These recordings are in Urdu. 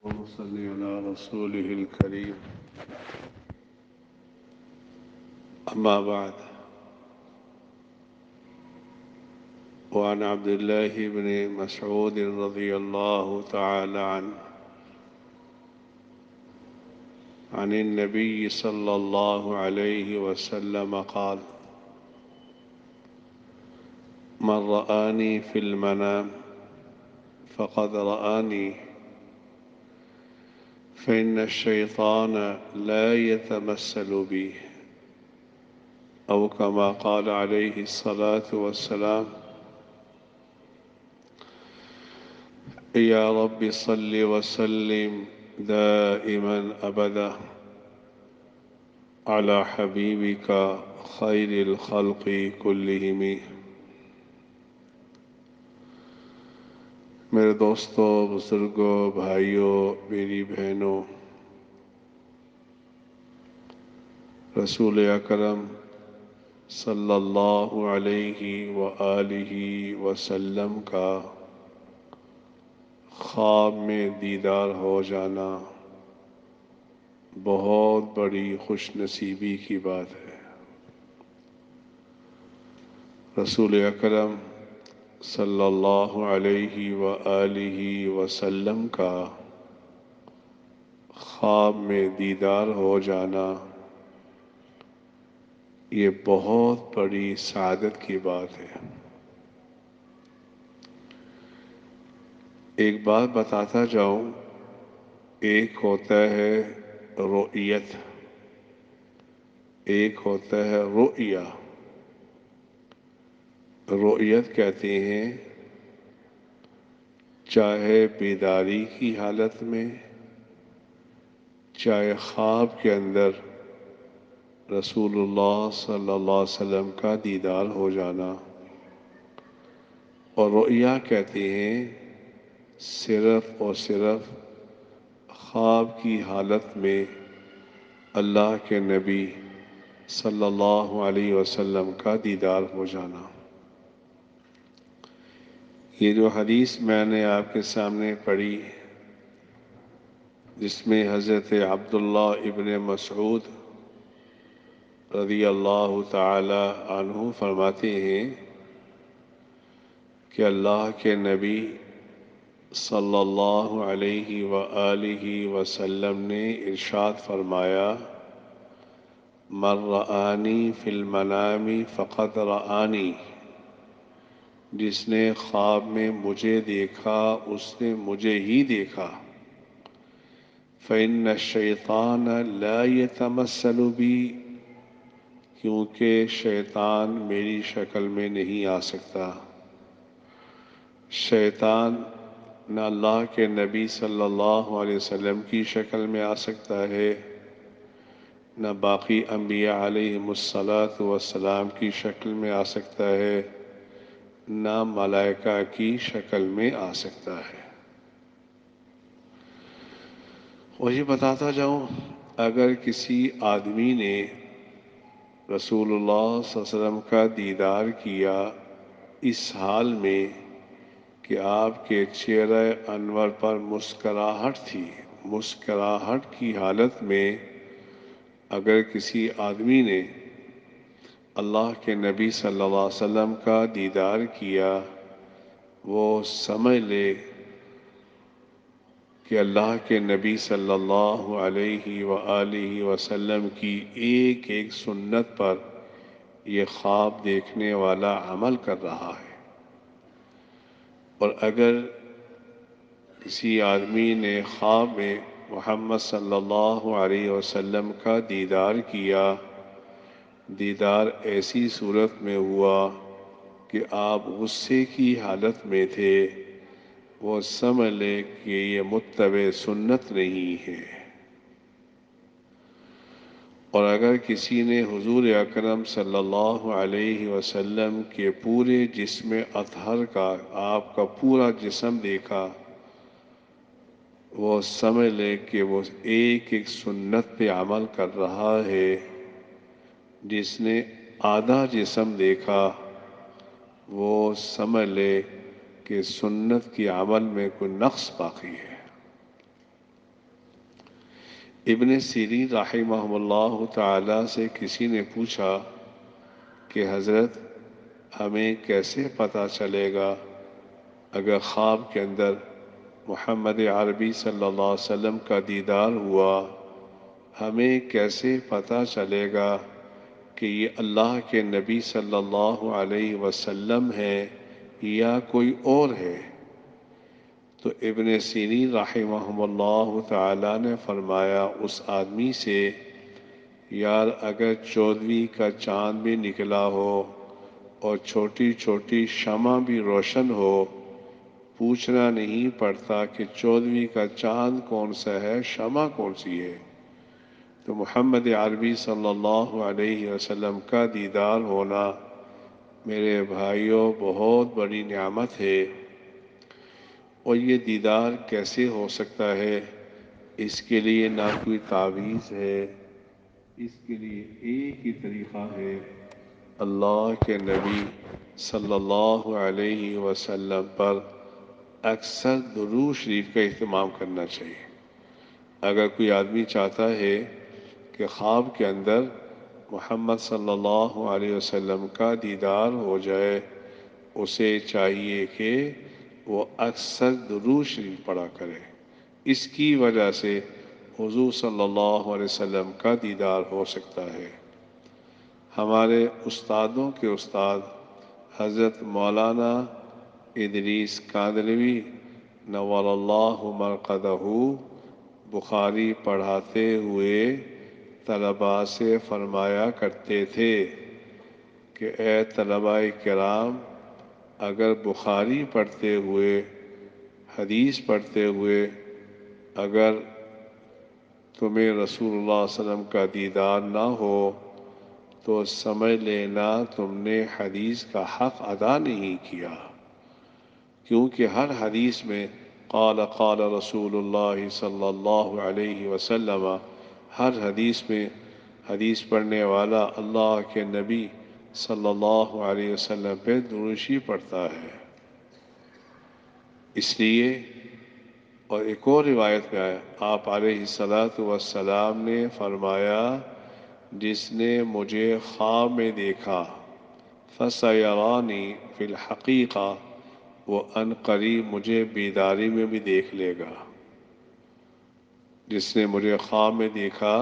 اللهم صل على رسوله الكريم. أما بعد، وعن عبد الله بن مسعود رضي الله تعالى عنه عن النبي صلى الله عليه وسلم قال: من رآني في المنام فقد رآني، فإن الشيطان لا يتمثل بي، أو كما قال عليه الصلاة والسلام: يا رب صل وسلم دائما أبدا على حبيبك خير الخلق كلهم. میرے دوستوں، بزرگوں، بھائیوں، میری بہنوں، رسول اکرم صلی اللہ علیہ وآلہ وسلم کا خواب میں دیدار ہو جانا بہت بڑی خوش نصیبی کی بات ہے۔ رسول اکرم صلی اللہ علیہ وآلہ وسلم کا خواب میں دیدار ہو جانا یہ بہت بڑی سعادت کی بات ہے۔ ایک بات بتاتا جاؤں، ایک ہوتا ہے رؤیت، ایک ہوتا ہے رؤیا۔ رؤیت کہتے ہیں چاہے بیداری کی حالت میں، چاہے خواب کے اندر رسول اللہ صلی اللہ علیہ وسلم کا دیدار ہو جانا، اور رؤیا کہتے ہیں صرف اور صرف خواب کی حالت میں اللہ کے نبی صلی اللہ علیہ وسلم کا دیدار ہو جانا۔ یہ جو حدیث میں نے آپ کے سامنے پڑھی، جس میں حضرت عبداللہ ابن مسعود رضی اللہ تعالی عنہ فرماتے ہیں کہ اللہ کے نبی صلی اللہ علیہ وآلہ وسلم نے ارشاد فرمایا: من رآنی فی المنام فقد رآنی، جس نے خواب میں مجھے دیکھا اس نے مجھے ہی دیکھا۔ فإن الشیطان لا يتمثل بی، کیونکہ شیطان میری شکل میں نہیں آ سکتا۔ شیطان نہ اللہ کے نبی صلی اللہ علیہ وسلم کی شکل میں آ سکتا ہے، نہ باقی انبیاء علیہم الصلاۃ والسلام کی شکل میں آ سکتا ہے، نہ ملائکہ کی شکل میں آ سکتا ہے۔ اور یہ بتاتا جاؤں، اگر کسی آدمی نے رسول اللہ صلی اللہ علیہ وسلم کا دیدار کیا اس حال میں کہ آپ کے چہرہ انور پر مسکراہٹ تھی، مسکراہٹ کی حالت میں اگر کسی آدمی نے اللہ کے نبی صلی اللہ علیہ وسلم کا دیدار کیا، وہ سمجھ لے کہ اللہ کے نبی صلی اللہ علیہ وآلہ وسلم کی ایک ایک سنت پر یہ خواب دیکھنے والا عمل کر رہا ہے۔ اور اگر کسی آدمی نے خواب میں محمد صلی اللہ علیہ وسلم کا دیدار کیا، دیدار ایسی صورت میں ہوا کہ آپ غصے کی حالت میں تھے، وہ سمجھ لے کہ یہ متبع سنت نہیں ہے۔ اور اگر کسی نے حضور اکرم صلی اللہ علیہ وسلم کے پورے جسم اطہر کا، آپ کا پورا جسم دیکھا، وہ سمجھ لے کہ وہ ایک ایک سنت پہ عمل کر رہا ہے۔ جس نے آدھا جسم دیکھا، وہ سمجھ لے کہ سنت کی عمل میں کوئی نقص باقی ہے۔ ابن سیرین رحمہ اللہ تعالی سے کسی نے پوچھا کہ حضرت ہمیں کیسے پتہ چلے گا اگر خواب کے اندر محمد عربی صلی اللہ علیہ وسلم کا دیدار ہوا، ہمیں کیسے پتہ چلے گا کہ یہ اللہ کے نبی صلی اللہ علیہ وسلم ہے یا کوئی اور ہے؟ تو ابن سیرین رحمہ اللہ تعالی نے فرمایا اس آدمی سے، یار اگر 14ویں کا چاند بھی نکلا ہو اور چھوٹی چھوٹی شمع بھی روشن ہو، پوچھنا نہیں پڑتا کہ 14ویں کا چاند کون سا ہے، شمع کون سی ہے۔ تو محمد عربی صلی اللہ علیہ وسلم کا دیدار ہونا میرے بھائیوں بہت بڑی نعمت ہے۔ اور یہ دیدار کیسے ہو سکتا ہے؟ اس کے لیے نہ کوئی تعویذ ہے، اس کے لیے ایک ہی طریقہ ہے، اللہ کے نبی صلی اللہ علیہ وسلم پر اکثر درود شریف کا اہتمام کرنا چاہیے۔ اگر کوئی آدمی چاہتا ہے کہ خواب کے اندر محمد صلی اللہ علیہ وسلم کا دیدار ہو جائے، اسے چاہیے کہ وہ اکثر درود شریف پڑھا کرے۔ اس کی وجہ سے حضور صلی اللہ علیہ وسلم کا دیدار ہو سکتا ہے۔ ہمارے استادوں کے استاد حضرت مولانا ادریس کاندھلوی نور اللہ مرقدہ بخاری پڑھاتے ہوئے طلباء سے فرمایا کرتے تھے کہ اے طلباء کرام، اگر بخاری پڑھتے ہوئے، حدیث پڑھتے ہوئے اگر تمہیں رسول اللہ صلی اللہ علیہ وسلم کا دیدار نہ ہو تو سمجھ لینا تم نے حدیث کا حق ادا نہیں کیا، کیونکہ ہر حدیث میں قال قال رسول اللہ صلی اللہ علیہ وسلم، ہر حدیث میں حدیث پڑھنے والا اللہ کے نبی صلی اللہ علیہ وسلم پہ درود پڑھتا ہے۔ اس لیے، اور ایک اور روایت میں آیا، آپ علیہ الصلاۃ والسلام نے فرمایا، جس نے مجھے خواب میں دیکھا فَسَيَرَانِي فِي الْحَقِيقَةِ، وہ ان قریب مجھے بیداری میں بھی دیکھ لے گا۔ جس نے مجھے خواب میں دیکھا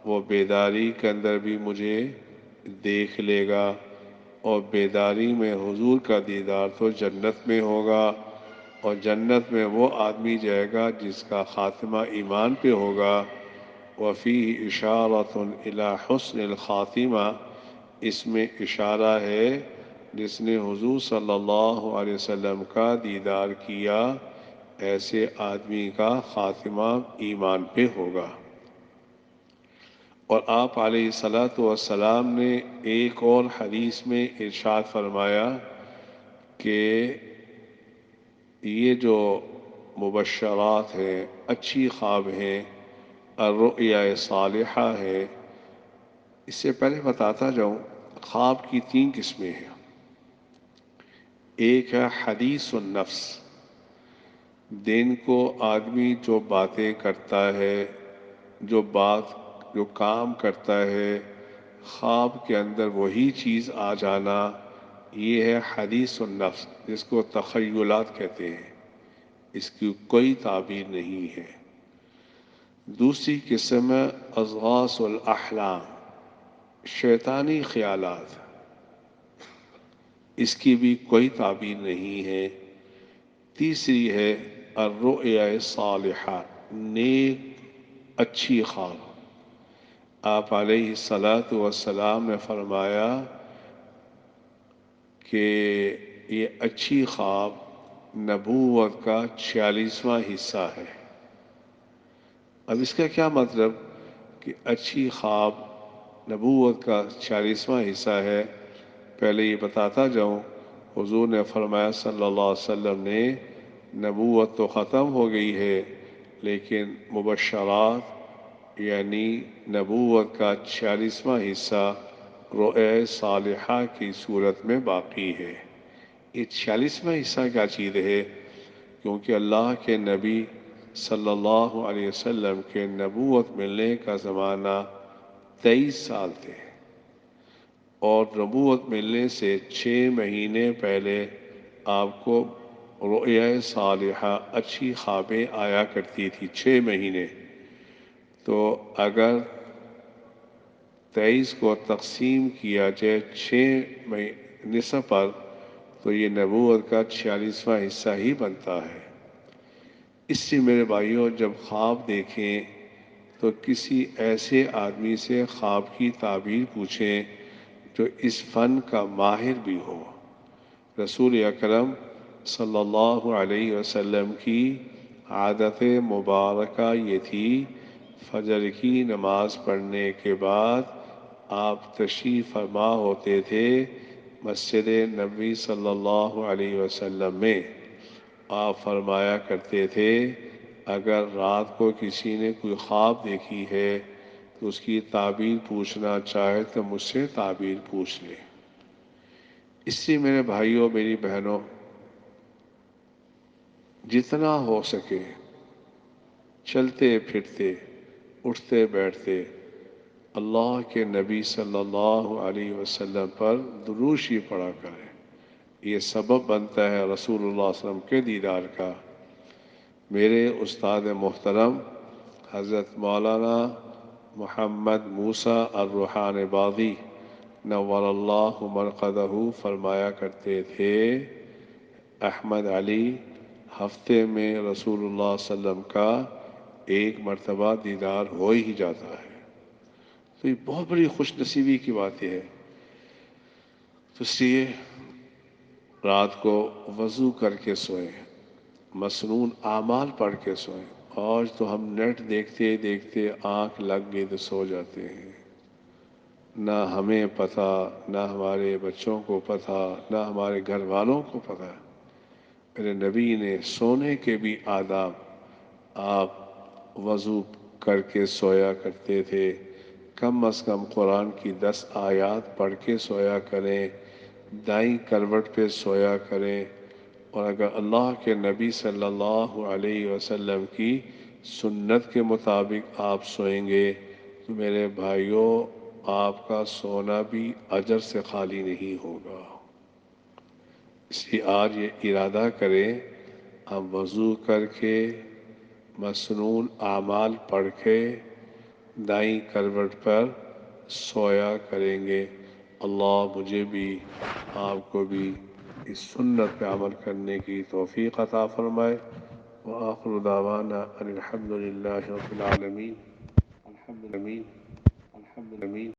وہ بیداری کے اندر بھی مجھے دیکھ لے گا، اور بیداری میں حضور کا دیدار تو جنت میں ہوگا، اور جنت میں وہ آدمی جائے گا جس کا خاتمہ ایمان پہ ہوگا۔ وَفِيهِ إِشَارَةٌ إِلَى حُسْنِ الْخَاتِمَةِ، اس میں اشارہ ہے جس نے حضور صلی اللہ علیہ وسلم کا دیدار کیا، ایسے آدمی کا خاتمہ ایمان پہ ہوگا۔ اور آپ علیہ الصلاۃ والسلام نے ایک اور حدیث میں ارشاد فرمایا کہ یہ جو مبشرات ہیں، اچھی خواب ہیں، الرؤیا صالحہ ہے۔ اس سے پہلے بتاتا جاؤں، خواب کی 3 قسمیں ہیں۔ ایک ہے حدیث النفس، دن کو آدمی جو باتیں کرتا ہے، جو کام کرتا ہے، خواب کے اندر وہی چیز آ جانا، یہ ہے حدیث النفس، جس کو تخیلات کہتے ہیں۔ اس کی کوئی تعبیر نہیں ہے۔ دوسری قسم ہے اضغاث الاحلام، شیطانی خیالات، اس کی بھی کوئی تعبیر نہیں ہے۔ تیسری ہے الرؤیا صالحہ، نیک اچھی خواب۔ آپ علیہ الصلاۃ والسلام نے فرمایا کہ یہ اچھی خواب نبوت کا 46واں حصہ ہے۔ اب اس کا کیا مطلب کہ اچھی خواب نبوت کا 46واں حصہ ہے؟ پہلے یہ بتاتا جاؤں، حضور نے فرمایا صلی اللہ علیہ وسلم نے، نبوت تو ختم ہو گئی ہے لیکن مبشرات یعنی نبوت کا 46واں حصہ رؤیا صالحہ کی صورت میں باقی ہے۔ یہ 46واں حصہ کیا چیز ہے؟ کیونکہ اللہ کے نبی صلی اللہ علیہ وسلم کے نبوت ملنے کا زمانہ 23 سال تھے، اور نبوت ملنے سے 6 مہینے پہلے آپ کو رؤیا صالحہ، اچھی خوابیں آیا کرتی تھی 6 مہینے۔ تو اگر 23 کو تقسیم کیا جائے 6 نصف پر، تو یہ نبوت کا 46واں حصہ ہی بنتا ہے۔ اس سے میرے بھائیوں، جب خواب دیکھیں تو کسی ایسے آدمی سے خواب کی تعبیر پوچھیں جو اس فن کا ماہر بھی ہو۔ رسول اکرم صلی اللہ علیہ وسلم کی عادت مبارکہ یہ تھی، فجر کی نماز پڑھنے کے بعد آپ تشریف فرما ہوتے تھے مسجد نبوی صلی اللہ علیہ وسلم میں۔ آپ فرمایا کرتے تھے، اگر رات کو کسی نے کوئی خواب دیکھی ہے تو اس کی تعبیر پوچھنا چاہے تو مجھ سے تعبیر پوچھ لے۔ اس سے میرے بھائیوں، میری بہنوں، جتنا ہو سکے چلتے پھرتے، اٹھتے بیٹھتے اللہ کے نبی صلی اللہ علیہ وسلم پر درود شریف پڑھا کریں۔ یہ سبب بنتا ہے رسول اللہ صلی اللہ علیہ وسلم کے دیدار کا۔ میرے استاد محترم حضرت مولانا محمد موسیٰ الروحان بادی نور اللہ مرقدہ فرمایا کرتے تھے، احمد علی ہفتے میں رسول اللہ صلی اللہ علیہ وسلم کا 1 مرتبہ دیدار ہو ہی جاتا ہے۔ تو یہ بہت بڑی خوش نصیبی کی بات ہے۔ تو اس لیے رات کو وضو کر کے سوئیں، مسنون اعمال پڑھ کے سوئیں۔ آج تو ہم نیٹ دیکھتے دیکھتے آنکھ لگ گئی تو سو جاتے ہیں، نہ ہمیں پتہ، نہ ہمارے بچوں کو پتہ، نہ ہمارے گھر والوں کو پتہ۔ میرے نبی نے سونے کے بھی آداب، آپ وضو کر کے سویا کرتے تھے، کم از کم قرآن کی 10 آیات پڑھ کے سویا کریں، دائیں کروٹ پہ سویا کریں۔ اور اگر اللہ کے نبی صلی اللہ علیہ وسلم کی سنت کے مطابق آپ سوئیں گے تو میرے بھائیوں، آپ کا سونا بھی اجر سے خالی نہیں ہوگا۔ اس لیے آج یہ ارادہ کریں، ہم وضو کر کے مسنون اعمال پڑھ کے دائیں کروٹ پر سویا کریں گے۔ اللہ مجھے بھی، آپ کو بھی اس سنت پہ عمل کرنے کی توفیق عطا فرمائے۔ وآخر دعوانا ان الحمد للہ رب العالمین۔ الحمد للہ۔